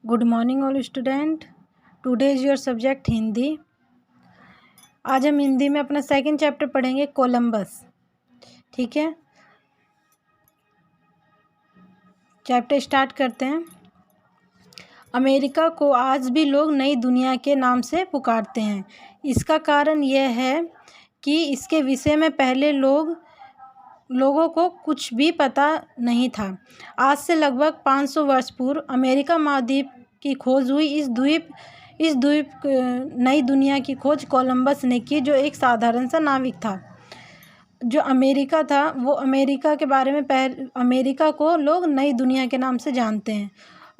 Good morning all student. Today is your subject Hindi. आज हम हिंदी में अपना सेकंड चैप्टर पढ़ेंगे, कोलंबस। ठीक है, चैप्टर स्टार्ट करते हैं। अमेरिका को आज भी लोग नई दुनिया के नाम से पुकारते हैं। इसका कारण यह है कि इसके विषय में पहले लोगों को कुछ भी पता नहीं था। आज से लगभग 500 वर्ष पूर्व अमेरिका महाद्वीप की खोज हुई। इस द्वीप नई दुनिया की खोज कोलंबस ने की, जो एक साधारण सा नाविक था। जो अमेरिका था, वो अमेरिका के बारे में अमेरिका को लोग नई दुनिया के नाम से जानते हैं।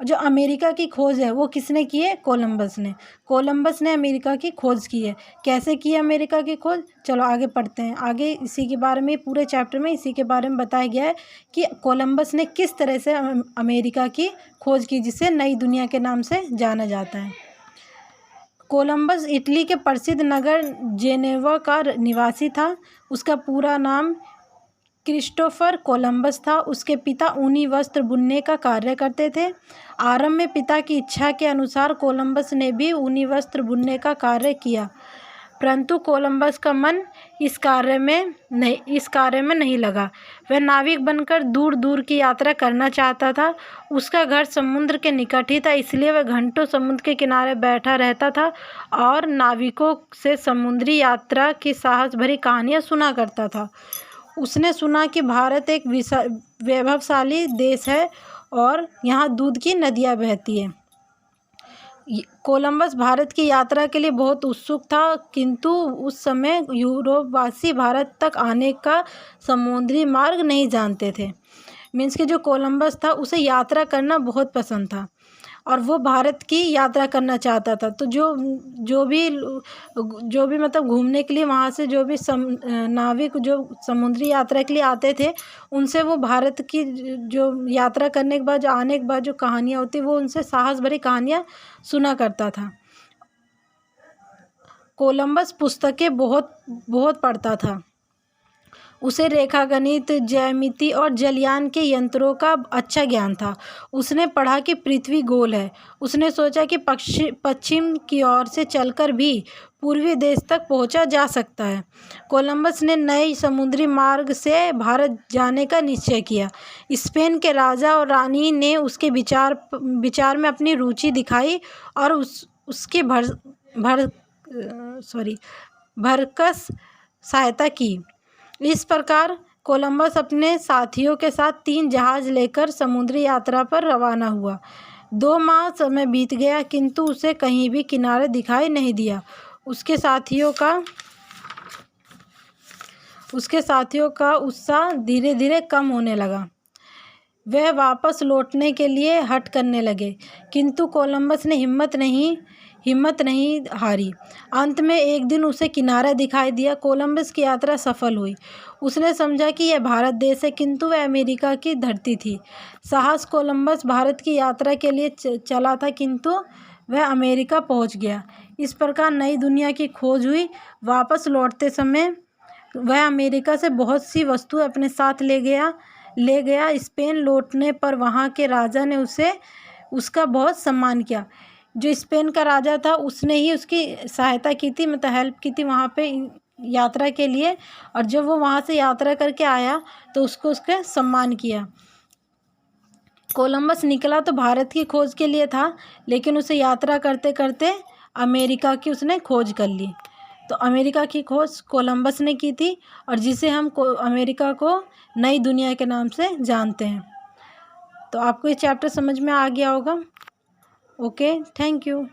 जो अमेरिका की खोज है वो किसने की है? कोलंबस ने अमेरिका की खोज की है। कैसे की है अमेरिका की खोज? चलो आगे पढ़ते हैं। आगे इसी के बारे में, पूरे चैप्टर में इसी के बारे में बताया गया है कि कोलंबस ने किस तरह से अमेरिका की खोज की, जिसे नई दुनिया के नाम से जाना जाता है। कोलंबस इटली के प्रसिद्ध नगर जेनेवा का निवासी था। उसका पूरा नाम क्रिस्टोफर कोलंबस था। उसके पिता ऊनी वस्त्र बुनने का कार्य करते थे। आरंभ में पिता की इच्छा के अनुसार कोलंबस ने भी ऊनी वस्त्र बुनने का कार्य किया, परंतु कोलंबस का मन इस कार्य में नहीं लगा। वह नाविक बनकर दूर दूर की यात्रा करना चाहता था। उसका घर समुद्र के निकट ही था, इसलिए वह घंटों समुद्र के किनारे बैठा रहता था और नाविकों से समुद्री यात्रा की साहस भरी कहानियाँ सुना करता था। उसने सुना कि भारत एक वैभवशाली देश है और यहाँ दूध की नदियाँ बहती हैं। कोलंबस भारत की यात्रा के लिए बहुत उत्सुक था, किंतु उस समय यूरोपवासी भारत तक आने का समुद्री मार्ग नहीं जानते थे। मीन्स कि जो कोलंबस था उसे यात्रा करना बहुत पसंद था और वो भारत की यात्रा करना चाहता था। तो जो भी मतलब घूमने के लिए वहाँ से जो भी नाविक जो समुद्री यात्रा के लिए आते थे, उनसे वो भारत की जो यात्रा करने के बाद, जो आने के बाद जो कहानियाँ होती, वो उनसे साहस भरी कहानियाँ सुना करता था। कोलंबस पुस्तकें बहुत पढ़ता था। उसे रेखागणित, ज्यामिति और जलयान के यंत्रों का अच्छा ज्ञान था। उसने पढ़ा कि पृथ्वी गोल है। उसने सोचा कि पश्चिम की ओर से चलकर भी पूर्वी देश तक पहुंचा जा सकता है। कोलंबस ने नए समुद्री मार्ग से भारत जाने का निश्चय किया। स्पेन के राजा और रानी ने उसके विचार में अपनी रुचि दिखाई और उसकी भरकस सहायता की। इस प्रकार कोलंबस अपने साथियों के साथ 3 जहाज लेकर समुद्री यात्रा पर रवाना हुआ। 2 माह समय बीत गया, किंतु उसे कहीं भी किनारे दिखाई नहीं दिया। उसके साथियों का उत्साह धीरे धीरे कम होने लगा। वह वापस लौटने के लिए हठ करने लगे, किंतु कोलंबस ने हिम्मत नहीं हारी। अंत में एक दिन उसे किनारा दिखाई दिया। कोलंबस की यात्रा सफल हुई। उसने समझा कि यह भारत देश है, किंतु वह अमेरिका की धरती थी। साहस कोलंबस भारत की यात्रा के लिए चला था, किंतु वह अमेरिका पहुंच गया। इस प्रकार नई दुनिया की खोज हुई। वापस लौटते समय वह अमेरिका से बहुत सी वस्तुएं अपने साथ ले गया। स्पेन लौटने पर वहाँ के राजा ने उसका बहुत सम्मान किया। जो स्पेन का राजा था उसने ही उसकी सहायता की थी, मतलब हेल्प की थी वहाँ पे यात्रा के लिए। और जब वो वहाँ से यात्रा करके आया तो उसका सम्मान किया। कोलंबस निकला तो भारत की खोज के लिए था, लेकिन उसे यात्रा करते करते अमेरिका की उसने खोज कर ली। तो अमेरिका की खोज कोलंबस ने की थी, और जिसे हम अमेरिका को नई दुनिया के नाम से जानते हैं। तो आपको ये चैप्टर समझ में आ गया होगा। Okay, thank you.